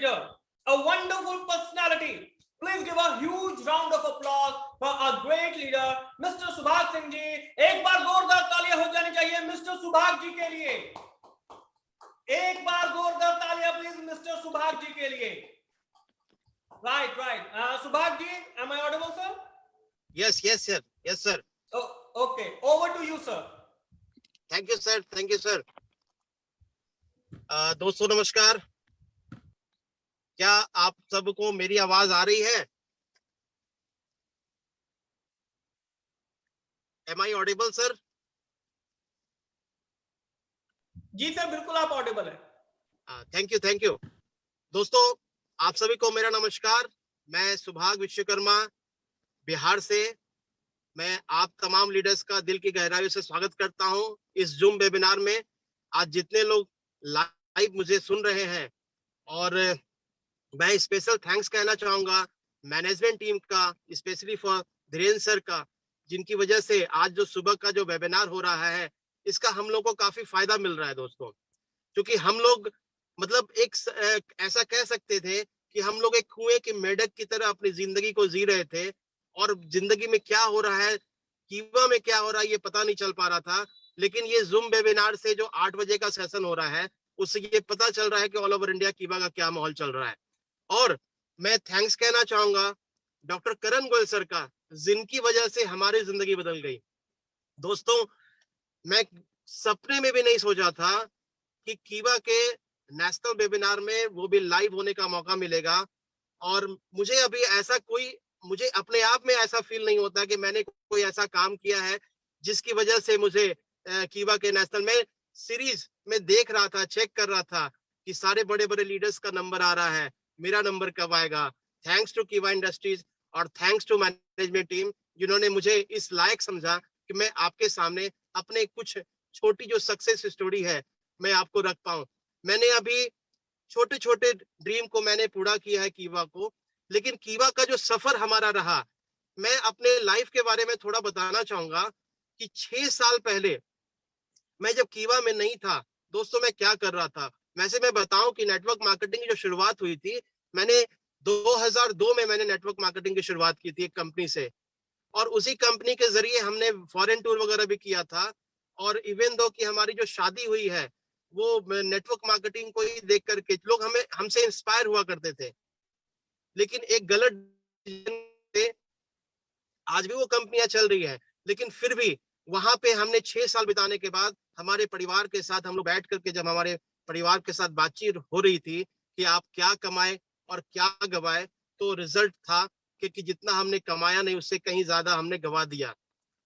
leader, a wonderful personality. Please give a huge round of applause for our great leader, Mr. Subhash Singh ji. एक बार जोरदार तालियां हो जानी चाहिए मिस्टर सुभाष जी के लिए. एक बार जोरदार तालियां प्लीज मिस्टर सुभाष जी के लिए. Right. Subhash ji, am I audible, sir? Yes, sir. Oh, okay. Over to you, sir. Thank you, sir. दोस्तों नमस्कार. क्या आप सबको मेरी आवाज आ रही है? Am I audible, sir? जी सर, बिल्कुल आप ऑडिबल है. Thank you. दोस्तों आप सभी को मेरा नमस्कार. मैं सुभाष विश्वकर्मा बिहार से. मैं आप तमाम लीडर्स का दिल की गहराइयों से स्वागत करता हूं इस जूम वेबिनार में. आज जितने लोग लाइव मुझे सुन रहे हैं, और मैं स्पेशल थैंक्स कहना चाहूंगा मैनेजमेंट टीम का, स्पेशली फॉर धीरेन्द्र सर का, जिनकी वजह से आज जो सुबह का जो वेबिनार हो रहा है इसका हम लोग को काफी फायदा मिल रहा है दोस्तों. क्योंकि हम लोग मतलब एक ऐसा कह सकते थे कि हम लोग एक कुएं के मेंढक की तरह अपनी जिंदगी को जी रहे थे, और जिंदगी में क्या हो रहा है, कीवा में क्या हो रहा है, ये पता नहीं चल पा रहा था. लेकिन ये जूम वेबिनार से जो 8 बजे का सेशन हो रहा है उससे ये पता चल रहा है कि ऑल ओवर इंडिया कीवा का क्या माहौल चल रहा है. और मैं थैंक्स कहना चाहूंगा डॉक्टर करण गोयल सर का, जिनकी वजह से हमारी जिंदगी बदल गई. दोस्तों मैं सपने में भी नहीं सोचा था कि कीवा के नेशनल वेबिनार में वो भी लाइव होने का मौका मिलेगा. और मुझे अभी मुझे अपने आप में ऐसा फील नहीं होता कि मैंने कोई ऐसा काम किया है जिसकी वजह से मुझे कीवा के नेशनल में सीरीज में देख रहा था, चेक कर रहा था कि सारे बड़े बड़े लीडर्स का नंबर आ रहा है, मेरा नंबर कब आएगा. थैंक्स टू कीवा इंडस्ट्रीज और थैंक्स टू मैनेजमेंट टीम, जिन्होंने मुझे इस लायक समझा कि मैं आपके सामने अपने कुछ छोटी जो सक्सेस स्टोरी है मैं आपको रख पाऊं. मैंने अभी छोटे छोटे ड्रीम को मैंने पूरा किया है कीवा को, लेकिन कीवा का जो सफर हमारा रहा, मैं अपने लाइफ के बारे में थोड़ा बताना चाहूंगा कि 6 साल पहले मैं जब कीवा में नहीं था दोस्तों, मैं क्या कर रहा था. वैसे मैं बताऊं कि नेटवर्क मार्केटिंग की जो शुरुआत हुई थी, मैंने 2002 में मैंने नेटवर्क मार्केटिंग की शुरुआत की थी एक कंपनी से, और उसी कंपनी के जरिए हमने फॉरेन टूर वगैरह भी किया था. और इवन दो कि हमारी जो शादी हुई है वो नेटवर्क मार्केटिंग को ही देख करके लोग हमसे इंस्पायर हुआ करते थे. लेकिन एक गलत आज भी वो कंपनियां चल रही है, लेकिन फिर भी वहां पे हमने 6 साल बिताने के बाद हमारे परिवार के साथ हम लोग बैठ करके, जब हमारे परिवार के साथ बातचीत हो रही थी कि आप क्या कमाए और क्या गवाए, तो रिजल्ट था कि जितना हमने कमाया नहीं उससे कहीं ज्यादा हमने गवा दिया.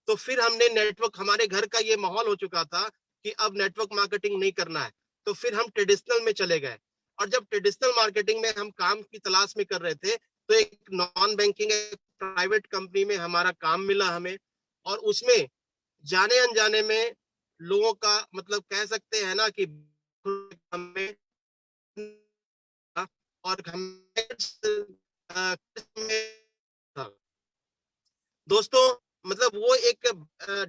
तो फिर हमने नेटवर्क, हमारे घर का ये माहौल हो चुका था कि अब नेटवर्क मार्केटिंग नहीं करना है, तो फिर हम ट्रेडिशनल में चले गए. और जब ट्रेडिशनल मार्केटिंग में हम काम की तलाश में कर रहे थे, तो एक नॉन बैंकिंग प्राइवेट कंपनी में हमारा काम मिला हमें, और उसमें जाने अनजाने में लोगों का मतलब कह सकते हैं ना कि हमें और दोस्तों मतलब वो एक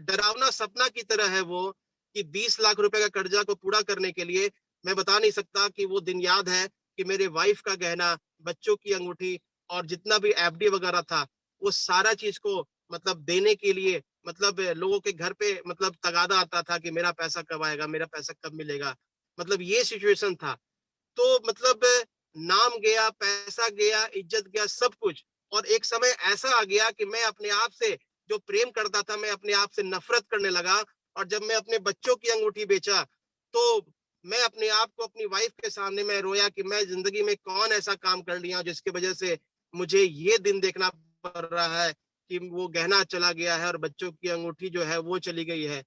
डरावना सपना की तरह है वो, कि 20 लाख रुपए का कर्जा को पूरा करने के लिए मैं बता नहीं सकता कि वो दिन याद है कि मेरे वाइफ का गहना, बच्चों की अंगूठी और जितना भी एफडी वगैरह था, वो सारा चीज को मतलब देने के लिए मतलब लोगों के घर पे मतलब तगादा आता था कि मेरा पैसा कब आएगा, मेरा पैसा कब मिलेगा. मतलब ये सिचुएशन था. तो मतलब नाम गया, पैसा गया, इज्जत गया, सब कुछ. और एक समय ऐसा आ गया कि मैं अपने आप से जो प्रेम करता था, मैं अपने आप से नफरत करने लगा. और जब मैं अपने बच्चों की अंगूठी बेचा, तो मैं अपने आप को अपनी वाइफ के सामने मैं रोया कि मैं जिंदगी में कौन ऐसा काम कर लिया जिसकी वजह से मुझे ये दिन देखना पड़ रहा है कि वो गहना चला गया है और बच्चों की अंगूठी जो है वो चली गई है.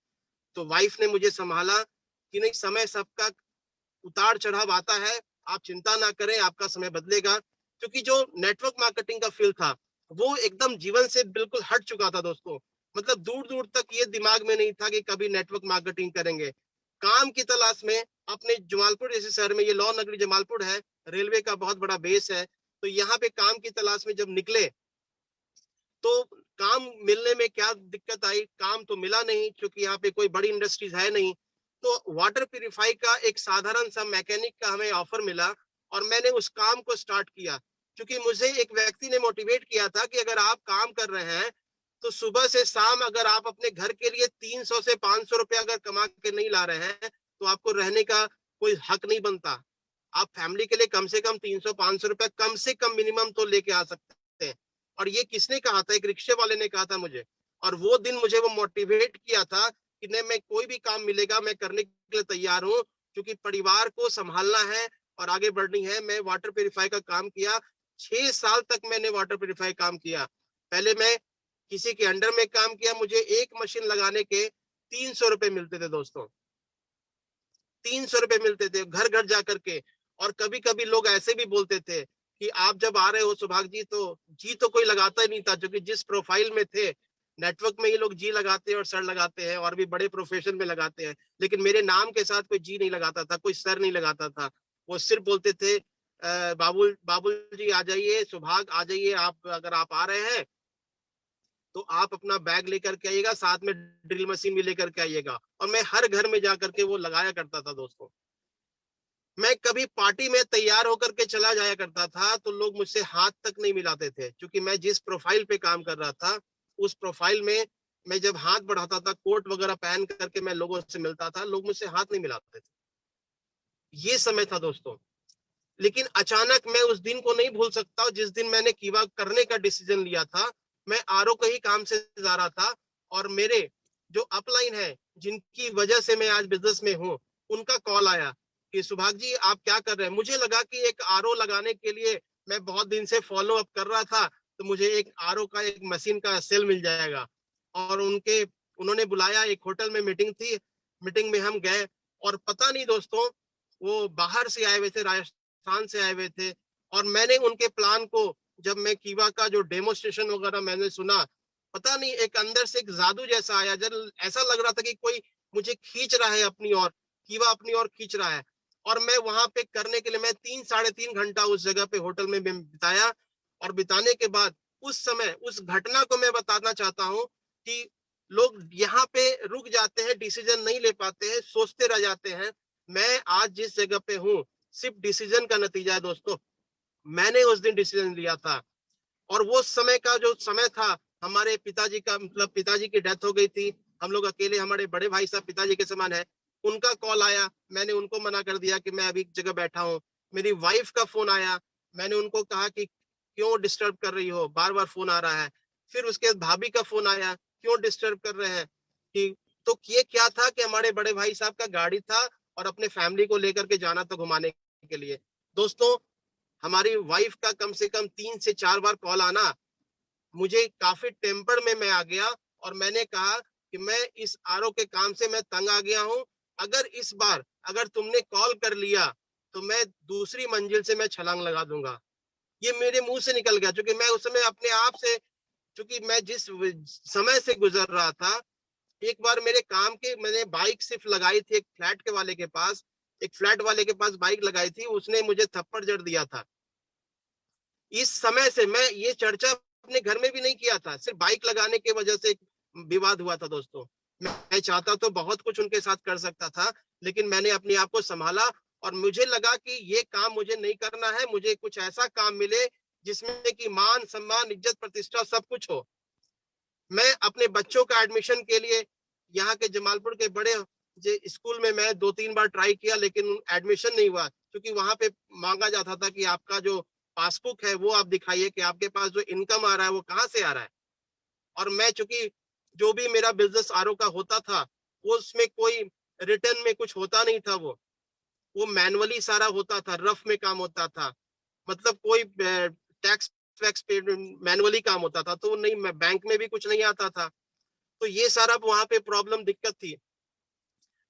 तो वाइफ ने मुझे संभाला कि नहीं, समय सबका उतार चढ़ाव आता है, आप चिंता ना करें, आपका समय बदलेगा. क्योंकि जो नेटवर्क मार्केटिंग का फील्ड था वो एकदम जीवन से बिल्कुल हट चुका था दोस्तों. मतलब दूर दूर तक ये दिमाग में नहीं था कि कभी नेटवर्क मार्केटिंग करेंगे. काम की तलाश में अपने जमालपुर जैसे शहर में, ये लौ नगरी जमालपुर है, रेलवे का बहुत बड़ा बेस है, तो यहाँ पे काम की तलाश में जब निकले तो काम मिलने में क्या दिक्कत आई, काम तो मिला नहीं क्योंकि यहाँ पे कोई बड़ी इंडस्ट्रीज है नहीं. तो वाटर प्यूरिफाई का एक साधारण सा मैकेनिक का हमें ऑफर मिला, और मैंने उस काम को स्टार्ट किया, क्योंकि मुझे एक व्यक्ति ने मोटिवेट किया था कि अगर आप काम कर रहे हैं तो सुबह से शाम अगर आप अपने घर के लिए 300 से 500 रुपया अगर कमा के नहीं ला रहे हैं तो आपको रहने का कोई हक नहीं बनता। आप फैमिली के लिए कम से कम 300-500 रुपया कम से कम मिनिमम तो लेके आ सकते हैं। और ये किसने कहा था? एक रिक्शे वाले ने कहा था मुझे। और वो दिन मुझे वो मोटिवेट किया था कि नहीं, मैं कोई भी काम मिलेगा मैं करने के लिए तैयार हूँ, क्योंकि परिवार को संभालना है और आगे बढ़नी है। मैं वाटर प्यूरिफाई का काम किया, 6 साल तक मैंने वाटर प्यूरिफाई काम किया। पहले मैं किसी के अंडर में काम किया, मुझे एक मशीन लगाने के 300 रुपए मिलते थे दोस्तों, 300 रुपए मिलते थे घर घर जा करके। और कभी कभी लोग ऐसे भी बोलते थे कि आप जब आ रहे हो सुभाष जी, तो जी तो कोई लगाता ही नहीं था, क्योंकि जिस प्रोफाइल में थे नेटवर्क में ही लोग जी लगाते हैं और सर लगाते हैं और भी बड़े प्रोफेशन में लगाते हैं, लेकिन मेरे नाम के साथ कोई जी नहीं लगाता था, कोई सर नहीं लगाता था। वो सिर्फ बोलते थे बाबुल बाबुल जी आ जाइए, सुभाग आ जाइए, आप अगर आप आ रहे हैं तो आप अपना बैग लेकर के आइएगा, साथ में ड्रिल मशीन भी लेकर के आइएगा। और मैं हर घर में जाकर के वो लगाया करता था दोस्तों। मैं कभी पार्टी में तैयार होकर के चला जाया करता था तो लोग मुझसे हाथ तक नहीं मिलाते थे, क्योंकि मैं जिस प्रोफाइल पे काम कर रहा था उस प्रोफाइल में मैं जब हाथ बढ़ाता था, कोट वगैरह पहन करके मैं लोगों से मिलता था, लोग मुझसे हाथ नहीं मिलाते थे। ये समय था दोस्तों। लेकिन अचानक मैं उस दिन को नहीं भूल सकता जिस दिन मैंने कीवा करने का डिसीजन लिया था। मैं आरओ का ही काम से जा रहा था और मेरे जो अपलाइन है, जिनकी वजह से मैं आज बिजनेस में हूँ, उनका कॉल आया कि सुभाष जी आप क्या कर रहे हैं। मुझे लगा कि एक आरओ लगाने के लिए मैं बहुत दिन से फॉलो अप कर रहा था, तो मुझे एक आरओ का एक मशीन का सेल मिल जाएगा। और उन्होंने बुलाया, एक होटल में मीटिंग थी, मीटिंग में हम गए। और पता नहीं दोस्तों, वो बाहर से आए हुए थे, राजस्थान से आए हुए थे। और मैंने उनके प्लान को, जब मैं कीवा का जो डेमोस्ट्रेशन वगैरह मैंने सुना, पता नहीं एक अंदर से एक जादू जैसा आया। जब ऐसा लग रहा था कि कोई मुझे खींच रहा है अपनी ओर, कीवा अपनी ओर खींच रहा है। और मैं वहां पे करने के लिए मैं 3-3.5 घंटा उस जगह पे होटल में बिताया। और बिताने के बाद उस समय उस घटना को मैं बताना चाहता हूँ कि लोग यहाँ पे रुक जाते हैं, डिसीजन नहीं ले पाते हैं, सोचते रह जाते हैं। मैं आज जिस जगह पे हूँ सिर्फ डिसीजन का नतीजा है दोस्तों। मैंने उस दिन डिसीजन लिया था। और वो समय का जो समय था, हमारे पिताजी का, मतलब पिताजी की डेथ हो गई थी। हम लोग अकेले, हमारे बड़े भाई साहब पिताजी के समान है, उनका कॉल आया, मैंने उनको मना कर दिया कि मैं अभी एक जगह बैठा हूँ। मेरी वाइफ का फोन आया, मैंने उनको कहा कि क्यों डिस्टर्ब कर रही हो, बार बार फोन आ रहा है। फिर उसके बाद भाभी का फोन आया, क्यों डिस्टर्ब कर रहे हैं कि, तो ये क्या था कि हमारे बड़े भाई साहब का गाड़ी था और अपने फैमिली को लेकर के जाना था घुमाने के लिए। दोस्तों, हमारी वाइफ का कम से कम 3 से 4 बार कॉल आना, मुझे काफी टेम्पर में मैं आ गया। और मैंने कहा कि मैं इस आरओ के काम से मैं तंग आ गया हूं। अगर इस बार अगर तुमने कॉल कर लिया तो मैं दूसरी मंजिल से मैं छलांग लगा दूंगा। ये मेरे मुंह से निकल गया, क्योंकि मैं उस समय अपने आप से, क्योंकि मैं जिस समय से गुजर रहा था, एक बार मेरे काम के, मैंने बाइक सिर्फ लगाई थी एक फ्लैट के वाले के पास, एक फ्लैट वाले के पास बाइक लगाई थी, उसने मुझे थप्पड़ जड़ दिया था। इस समय से मैं ये चर्चा अपने घर में भी नहीं किया था, सिर्फ बाइक लगाने की वजह से विवाद हुआ था दोस्तों। मैं चाहता तो बहुत कुछ उनके साथ कर सकता था, लेकिन मैंने अपने आप को संभाला। और मुझे लगा कि ये काम मुझे नहीं करना है, मुझे कुछ ऐसा काम मिले जिसमें कि मान सम्मान इज्जत प्रतिष्ठा सब कुछ हो। मैं अपने बच्चों का एडमिशन के लिए यहाँ के जमालपुर के बड़े स्कूल में मैं 2-3 बार ट्राई किया, लेकिन एडमिशन नहीं हुआ, क्योंकि वहां पे मांगा जाता था कि आपका जो पासबुक है वो आप दिखाइए कि आपके पास जो इनकम आ रहा है वो कहाँ से आ रहा है। और मैं, चूंकि जो भी मेरा बिजनेस आरओ का होता था, वो उसमें कोई रिटर्न में कुछ होता नहीं था, वो मैनुअली सारा होता था, रफ में काम होता था। मतलब कोई टैक्स वैक्स पे मैनुअली काम होता था, तो नहीं, मैं बैंक में भी कुछ नहीं आता था। तो ये सारा वहां पे प्रॉब्लम दिक्कत थी।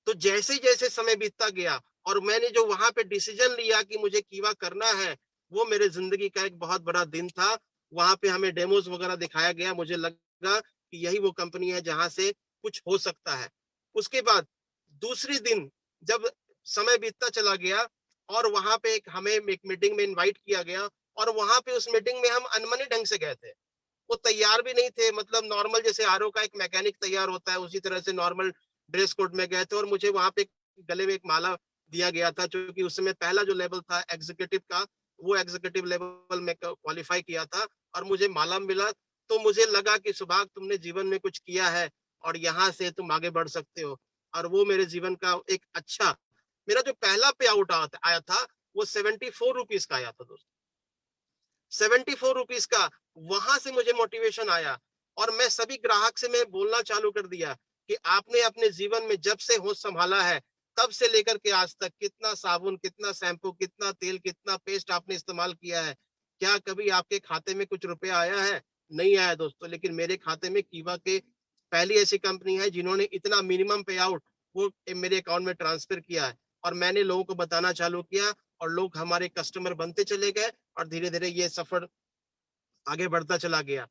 तो जैसे जैसे समय बीतता गया और मैंने जो वहां पे डिसीजन लिया कि मुझे कीवा करना है, वो मेरे जिंदगी का एक बहुत बड़ा दिन था। वहां पे हमें डेमोज वगैरह दिखाया गया, मुझे लगा कि यही वो कंपनी है जहां से कुछ हो सकता है। उसके बाद दूसरी दिन जब समय बीतता चला गया और वहां पे हमें एक मीटिंग में इनवाइट किया गया, और वहां पे उस मीटिंग में हम अनमने ढंग से गए थे। वो तैयार भी नहीं थे, मतलब नॉर्मल जैसे आरओ का एक मैकेनिक तैयार होता है उसी तरह से नॉर्मल ड्रेस कोड में गए थे। और मुझे वहां पे गले में एक माला दिया गया था, क्योंकि उस समय पहला जो लेवल था एग्जीक्यूटिव का, वो एग्जीक्यूटिव लेवल में क्वालिफाई किया था और मुझे मालूम मिला। तो मुझे लगा कि सुभाग, तुमने जीवन में कुछ किया है और यहाँ से तुम आगे बढ़ सकते हो। और वो मेरे जीवन का एक अच्छा, मेरा जो पहला पे आउट आया था वो 74 रुपीज का आया था दोस्तों, 74 रुपीज का। वहां से मुझे मोटिवेशन आया और मैं सभी ग्राहक से मैं बोलना चालू कर दिया कि आपने अपने जीवन में जब से होश संभाला है तब से लेकर के आज तक कितना साबुन, कितना शैम्पू, कितना तेल, कितना पेस्ट आपने इस्तेमाल किया है, क्या कभी आपके खाते में कुछ रुपया आया है? नहीं आया दोस्तों। लेकिन मेरे खाते में कीवा के पहली ऐसी कंपनी है जिन्होंने इतना मिनिमम पे आउट वो मेरे अकाउंट में ट्रांसफर किया है और मैंने लोगों को बताना चालू किया और लोग हमारे कस्टमर बनते चले गए और धीरे धीरे ये सफर आगे बढ़ता चला गया।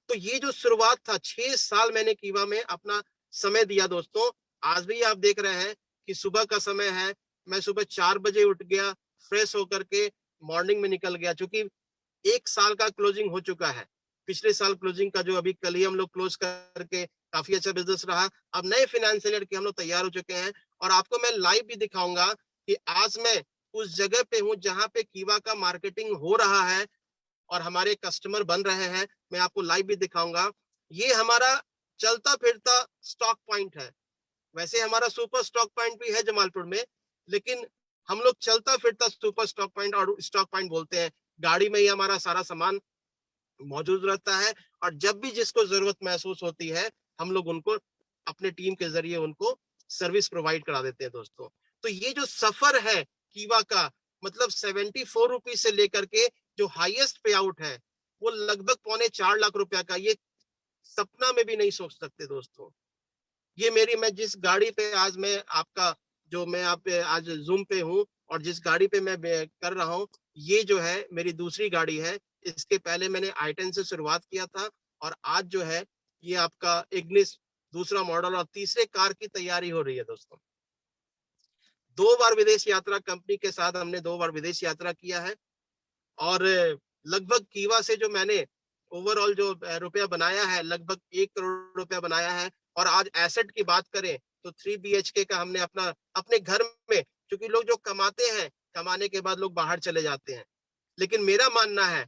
तो ये जो शुरुआत था, 6 साल मैंने कीवा में अपना समय दिया दोस्तों। आज भी आप देख रहे हैं कि सुबह का समय है, मैं सुबह 4 बजे उठ गया, फ्रेश होकर के मॉर्निंग में निकल गया, क्योंकि 1 साल का क्लोजिंग हो चुका है। पिछले साल क्लोजिंग का जो अभी कल ही हम लोग क्लोज करके काफी अच्छा बिजनेस रहा। अब नए फाइनेंशियल ईयर के हम लोग तैयार हो चुके हैं और आपको मैं लाइव भी दिखाऊंगा कि आज मैं उस जगह पे हूँ जहाँ पे कीवा का मार्केटिंग हो रहा है और हमारे कस्टमर बन रहे हैं। मैं आपको लाइव भी दिखाऊंगा। ये हमारा चलता फिरता स्टॉक पॉइंट है। वैसे हमारा सुपर स्टॉक पॉइंट भी है जमालपुर में, लेकिन हम लोग चलता फिरता सुपर स्टॉक पॉइंट और स्टॉक पॉइंट बोलते हैं। गाड़ी में ही हमारा सारा सामान मौजूद रहता है और जब भी जिसको जरूरत महसूस होती है हम लोग उनको अपने टीम के जरिए उनको सर्विस प्रोवाइड करा देते हैं दोस्तों। तो ये जो सफर है कीवा का, मतलब 74 रुपीज से लेकर के जो हाईएस्ट पे आउट है वो लगभग 3.25 लाख रुपया का, ये सपना में भी नहीं सोच सकते दोस्तों। ये मेरी, मैं जिस गाड़ी पे आज मैं आपका, जो मैं आप पे आज जूम पे हूँ और जिस गाड़ी पे मैं कर रहा हूँ, ये जो है मेरी दूसरी गाड़ी है। इसके पहले मैंने i10 से शुरुआत किया था और आज जो है ये आपका इग्निस दूसरा मॉडल और तीसरे कार की तैयारी हो रही है दोस्तों। 2 बार विदेश यात्रा कंपनी के साथ हमने 2 बार विदेश यात्रा किया है और लगभग कीवा से जो मैंने ओवरऑल जो रुपया बनाया है, लगभग 1 करोड़ रुपया बनाया है। और आज एसेट की बात करें तो 3 BHK का हमने अपना अपने घर में, क्योंकि लोग जो कमाते हैं, कमाने के बाद लोग बाहर चले जाते हैं, लेकिन मेरा मानना है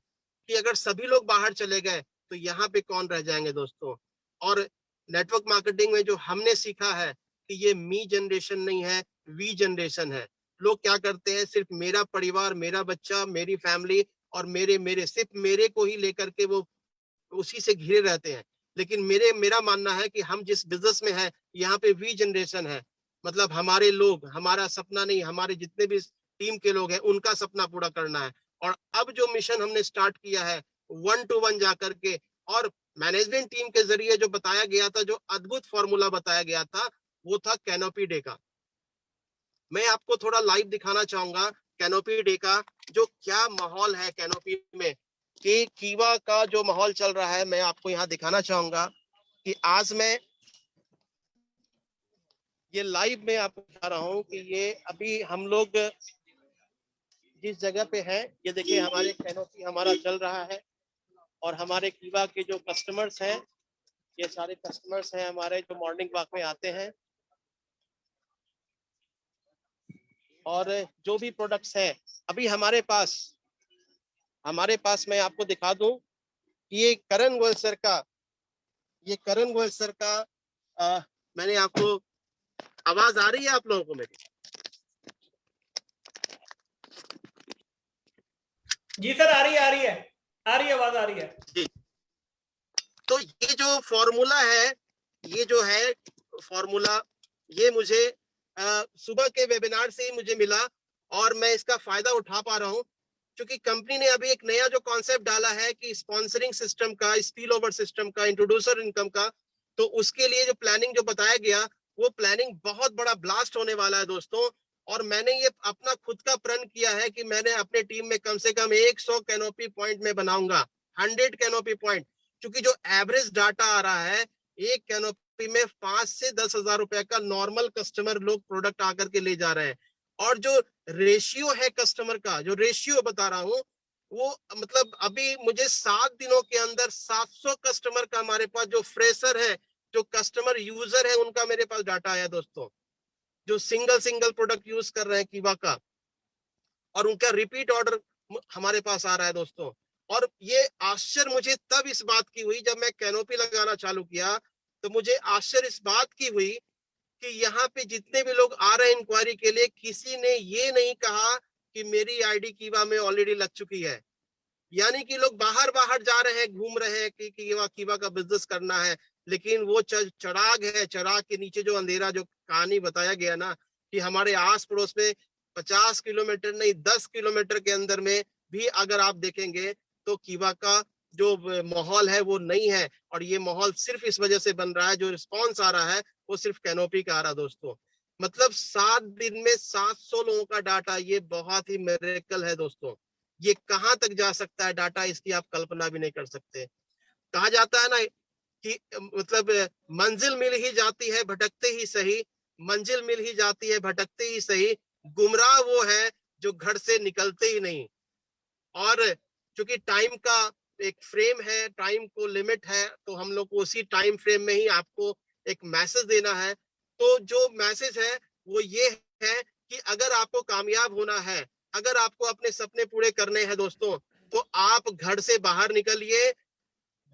कि अगर सभी लोग बाहर चले गए तो यहाँ पे कौन रह जाएंगे दोस्तों। और नेटवर्क मार्केटिंग में जो हमने सीखा है कि ये मी जनरेशन नहीं है, वी जनरेशन है। लोग क्या करते हैं, सिर्फ मेरा परिवार, मेरा बच्चा, मेरी फैमिली और मेरे मेरे सिर्फ मेरे को ही लेकर के वो उसी से घिरे रहते हैं। लेकिन मेरा मानना है कि हम जिस बिजनेस में है यहाँ पे वी जनरेशन है, मतलब हमारे लोग, हमारा सपना नहीं, हमारे जितने भी टीम के लोग हैं उनका सपना पूरा करना है। और अब जो मिशन हमने स्टार्ट किया है 1 to 1 जाकर के, और मैनेजमेंट टीम के जरिए जो बताया गया था, जो अद्भुत फॉर्मूला बताया गया था, वो था कैनोपी डे का। मैं आपको थोड़ा लाइव दिखाना चाहूंगा कैनोपी डे का, जो क्या माहौल है कैनोपी में, कि कीवा का जो माहौल चल रहा है मैं आपको यहाँ दिखाना चाहूंगा कि आज मैं ये लाइव में आपको दिखा रहा हूँ कि ये अभी हम लोग जिस जगह पे है, ये देखिए हमारे कैनोपी हमारा चल रहा है और हमारे कीवा के जो कस्टमर्स हैं, ये सारे कस्टमर्स हैं हमारे जो मॉर्निंग वॉक में आते हैं और जो भी प्रोडक्ट्स हैं अभी हमारे पास मैं आपको दिखा दूं कि ये करण गोयल सर का मैंने आपको, आवाज आ रही है आप लोगों को मेरी? जी सर, आ रही है आवाज आ रही है जी। तो ये जो फॉर्मूला है, ये जो है फॉर्मूला, ये मुझे सुबह के वेबिनार से ही मुझे मिला और मैं इसका फायदा उठा पा रहा हूँ, क्योंकि कंपनी ने अभी एक नया जो कॉन्सेप्ट डाला है कि स्पॉन्सरिंग सिस्टम का, स्पिल ओवर सिस्टम का, इंट्रोड्यूसर इनकम का, तो उसके लिए जो प्लानिंग जो बताया गया, वो प्लानिंग बहुत बड़ा ब्लास्ट होने वाला है दोस्तों। और मैंने ये अपना खुद का प्रण किया है कि मैंने अपने टीम में कम से कम 100 कैनोपी पॉइंट में बनाऊंगा, 100 कैनोपी पॉइंट, क्योंकि जो एवरेज डाटा आ रहा है, एक कैनोपी में 5 से 10 हजार रुपए का नॉर्मल कस्टमर लोग प्रोडक्ट आकर के ले जा रहे हैं। और जो रेशियो है कस्टमर का, जो रेशियो बता रहा हूं, वो मतलब अभी मुझे 7 दिनों के अंदर 700 कस्टमर का, हमारे पास जो फ्रेशर है, जो कस्टमर यूजर है, उनका मेरे पास डाटा आया दोस्तों। जो सिंगल प्रोडक्ट यूज कर रहे हैं कीवा का, और उनका रिपीट ऑर्डर हमारे पास आ रहा है दोस्तों। और ये आश्चर्य मुझे तब इस बात की हुई जब मैं कैनोपी लगाना चालू किया, तो मुझे आश्चर्य इस बात की हुई कि यहाँ पे जितने भी लोग आ रहे हैं इंक्वायरी के लिए, किसी ने ये नहीं कहा कि मेरी आईडी कीवा में ऑलरेडी लग चुकी है। यानी कि लोग बाहर बाहर जा रहे हैं, घूम रहे हैं कि कीवा का बिजनेस करना है, लेकिन वो चराग है, चराग के नीचे जो अंधेरा, जो कहानी बताया गया ना कि हमारे आस पड़ोस में 50 किलोमीटर नहीं 10 किलोमीटर के अंदर में भी अगर आप देखेंगे तो कीवा का जो माहौल है वो नहीं है। और ये माहौल सिर्फ इस वजह से बन रहा है, जो रिस्पॉन्स आ रहा है वो सिर्फ कैनोपी का आ रहा है दोस्तों। मतलब 7 दिन में 700 लोगों का डाटा, ये बहुत ही मिरेकल है दोस्तों। ये कहां तक जा सकता है डाटा, इसकी आप कल्पना भी नहीं कर सकते। कहा जाता है ना कि मतलब मंजिल मिल ही जाती है भटकते ही सही, मंजिल मिल ही जाती है भटकते ही सही, गुमराह वो है जो घर से निकलते ही नहीं। और चूंकि टाइम का एक फ्रेम है, टाइम को लिमिट है, तो हम लोग को उसी टाइम फ्रेम में ही आपको एक मैसेज देना है। तो जो मैसेज है वो ये है कि अगर आपको कामयाब होना है, अगर आपको अपने सपने पूरे करने हैं दोस्तों, तो आप घर से बाहर निकलिए।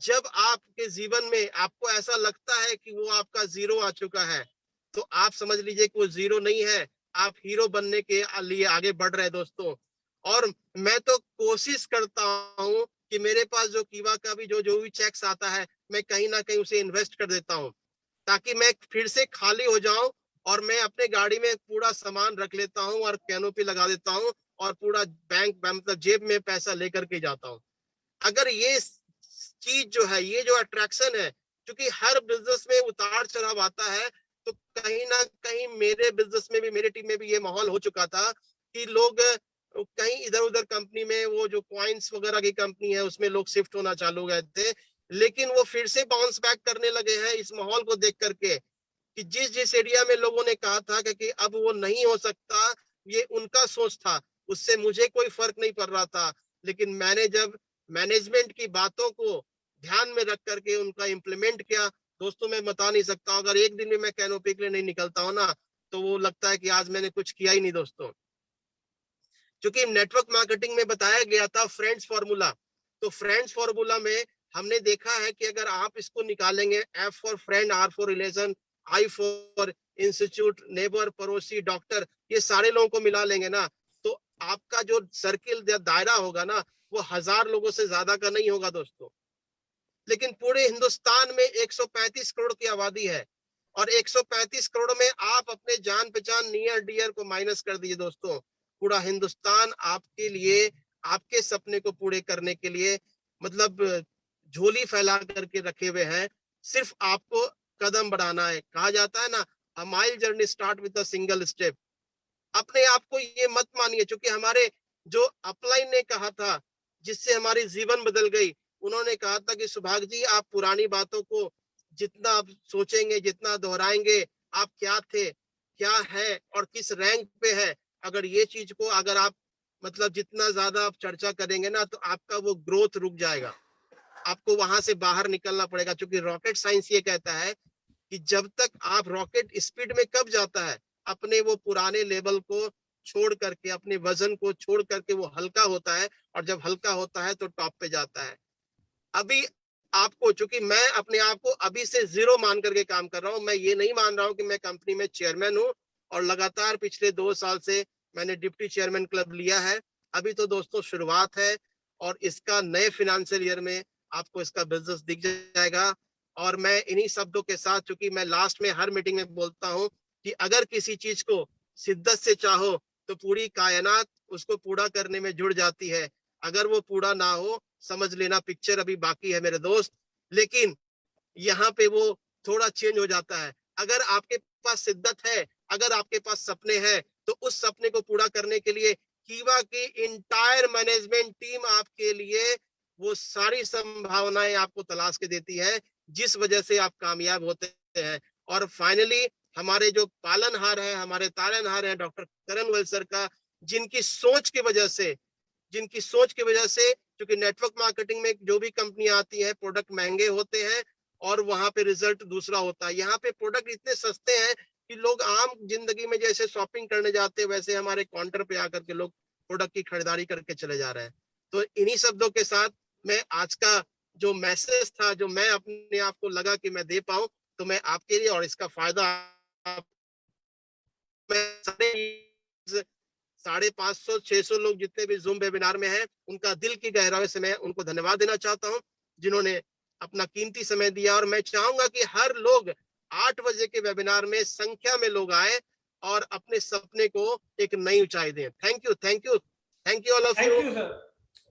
जब आपके जीवन में आपको ऐसा लगता है कि वो आपका जीरो आ चुका है, तो आप समझ लीजिए कि वो जीरो नहीं है, आप हीरो बनने के लिए आगे बढ़ रहे हैं दोस्तों। और मैं तो कोशिश करता हूं कि मेरे पास जो कीवा का भी जो भी चेक्स आता है, मैं कहीं ना कहीं उसे इन्वेस्ट कर देता हूं, ताकि मैं फिर से खाली हो जाऊं और मैं अपने गाड़ी में पूरा सामान रख लेता हूं और कैनोपी लगा देता हूं और पूरा बैंक मतलब जेब में पैसा लेकर के जाता हूं। अगर ये चीज जो है, ये जो अट्रैक्शन है, क्योंकि हर बिजनेस में उतार चढ़ाव आता है, तो कहीं ना कहीं मेरे बिजनेस में भी, मेरे टीम में भी ये माहौल हो चुका था कि लोग कहीं इधर उधर कंपनी में, वो जो कॉइन्स वगैरह की कंपनी है उसमें लोग शिफ्ट होना चालू हो गए थे, लेकिन वो फिर से बाउंस बैक करने लगे हैं इस माहौल को देख करके कि जिस जिस एरिया में लोगों ने कहा था कि अब वो नहीं हो सकता, ये उनका सोच था, उससे मुझे कोई फर्क नहीं पड़ रहा था। लेकिन मैंने जब मैनेजमेंट की बातों को ध्यान में रख करके उनका इम्प्लीमेंट किया, दोस्तों मैं बता नहीं सकता, अगर एक दिन में मैं कैनोपी के लिए नहीं निकलता हूं ना, तो वो लगता है कि आज मैंने कुछ किया ही नहीं दोस्तों। क्योंकि नेटवर्क मार्केटिंग में बताया गया था फ्रेंड्स फॉर्मूला, तो फ्रेंड्स फॉर्मूला में हमने देखा है कि अगर आप इसको निकालेंगे, F for friend, R for relation, I for institute, neighbour, पड़ोसी, डॉक्टर, ये सारे लोगों को मिला लेंगे ना, तो आपका जो सर्किल या दायरा होगा ना, वो 1000 लोगों से ज्यादा का नहीं होगा दोस्तों। लेकिन पूरे हिंदुस्तान में 135 करोड़ की आबादी है, और 135 करोड़ में आप अपने जान पहचान नियर डियर को माइनस कर दीजिए दोस्तों, पूरा हिंदुस्तान आपके लिए, आपके सपने को पूरे करने के लिए मतलब झोली फैला करके रखे हुए हैं। सिर्फ आपको कदम बढ़ाना है। कहा जाता है ना, अ mile journey start with a single step. अपने आप को ये मत मानिए, क्योंकि हमारे जो अपलाइन ने कहा था, जिससे हमारी जीवन बदल गई, उन्होंने कहा था कि सुभाष जी, आप पुरानी बातों को जितना आप सोचेंगे, जितना दोहराएंगे, आप क्या थे, क्या है और किस रैंक पे है, अगर ये चीज को अगर आप मतलब जितना ज्यादा आप चर्चा करेंगे ना, तो आपका वो ग्रोथ रुक जाएगा, आपको वहां से बाहर निकलना पड़ेगा। क्योंकि रॉकेट साइंस ये कहता है कि जब तक आप, रॉकेट स्पीड में कब जाता है, अपने वो पुराने लेवल को छोड़ करके, अपने वजन को छोड़ करके वो हल्का होता है, और जब हल्का होता है तो टॉप पे जाता है। अभी आपको, चूंकि मैं अपने आप को अभी से जीरो मान करके काम कर रहा हूं, मैं ये नहीं मान रहा हूं कि मैं कंपनी में चेयरमैन हूं, और लगातार पिछले 2 साल से मैंने डिप्टी चेयरमैन क्लब लिया है। अभी तो दोस्तों शुरुआत है, और इसका नए फिनेंशियल ईयर में आपको इसका बिजनेस दिख जाएगा। और मैं इन्हीं शब्दों के साथ, चूंकि मैं लास्ट में हर मीटिंग में बोलता हूं कि अगर किसी चीज को शिद्दत से चाहो तो पूरी कायनात उसको पूरा करने में जुड़ जाती है। अगर वो पूरा ना हो, समझ लेना पिक्चर अभी बाकी है मेरे दोस्त। लेकिन यहाँ पे वो थोड़ा चेंज हो जाता है। अगर आपके पास शिद्दत है, अगर आपके पास सपने हैं, तो उस सपने को पूरा करने के लिए कीवा की इंटायर मैनेजमेंट टीम आपके लिए वो सारी संभावनाएं आपको तलाश के देती है, जिस वजह से आप कामयाब होते हैं। और फाइनली हमारे जो पालनहार है, हमारे तारनहार है डॉक्टर करण वैल सर का, जिनकी सोच की वजह से, क्योंकि नेटवर्क मार्केटिंग में जो भी कंपनी आती है, प्रोडक्ट महंगे होते हैं और वहां पे रिजल्ट दूसरा होता है। यहाँ पे प्रोडक्ट इतने सस्ते हैं कि लोग आम जिंदगी में जैसे शॉपिंग करने जाते हैं वैसे हमारे काउंटर पे आकर के लोग प्रोडक्ट की खरीदारी करके चले जा रहे हैं। तो इन्हीं शब्दों के साथ मैं आज का जो मैसेज था, जो मैं अपने आप को लगा कि मैं दे पाऊं, तो मैं आपके लिए और इसका फायदा मैं 550-600 लोग जितने भी जूम वेबिनार में हैं, उनका दिल की गहराई से मैं उनको धन्यवाद देना चाहता हूं, जिन्होंने अपना कीमती समय दिया। और मैं चाहूंगा कि हर लोग 8 बजे के वेबिनार में संख्या में लोग आए और अपने सपने को एक नई ऊंचाई दें। Thank you, thank you, thank you all of thank you. You sir,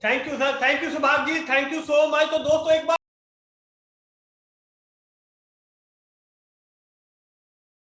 thank you sir, thank you Subhash ji, thank you so much. तो दोस्तों एक बार